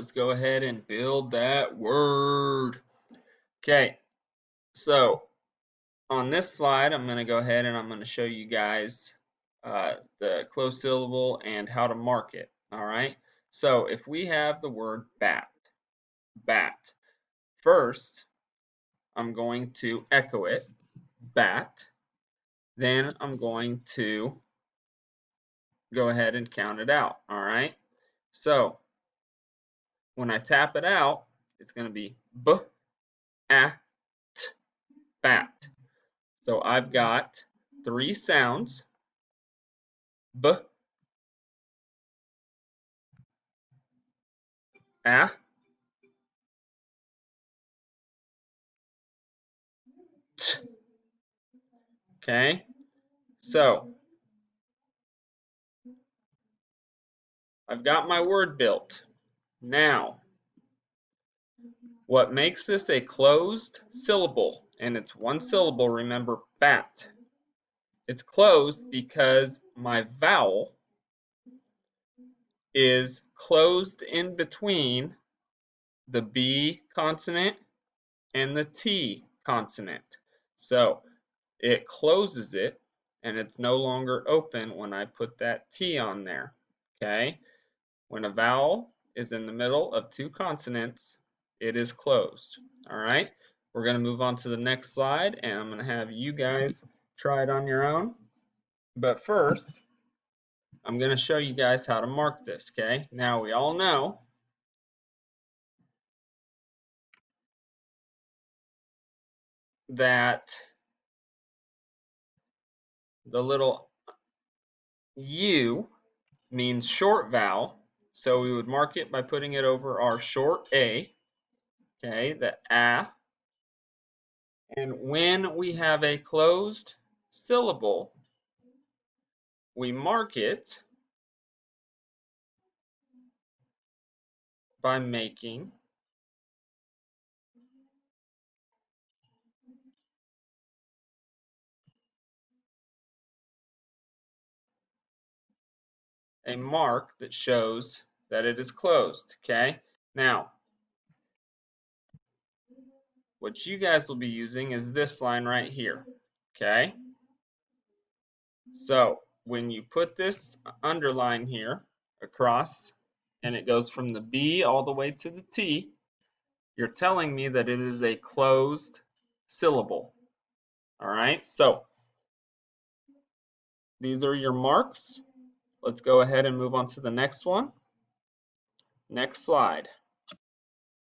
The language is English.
let's go ahead and build that word. Okay, so on this slide, I'm going to go ahead and I'm going to show you guys the closed syllable and how to mark it. All right, so if we have the word bat, first I'm going to echo it, bat, then I'm going to go ahead and count it out. All right, so when I tap it out, it's going to be b-a-t, bat. So I've got 3 sounds, b, a, t. Okay, so I've got my word built. Now, what makes this a closed syllable, and it's one syllable, remember, bat. It's closed because my vowel is closed in between the B consonant and the T consonant. So it closes it and it's no longer open when I put that T on there. Okay? When a vowel is in the middle of 2 consonants, it is closed. All right? We're going to move on to the next slide and I'm going to have you guys try it on your own. But first, I'm going to show you guys how to mark this, okay? Now we all know that the little U means short vowel, so we would mark it by putting it over our short A, okay, the A. And when we have a closed syllable, we mark it by making a mark that shows that it is closed, okay? Now, what you guys will be using is this line right here, okay? So when you put this underline here across and it goes from the B all the way to the T, you're telling me that it is a closed syllable. All right, so these are your marks. Let's go ahead and move on to the next one. Next slide.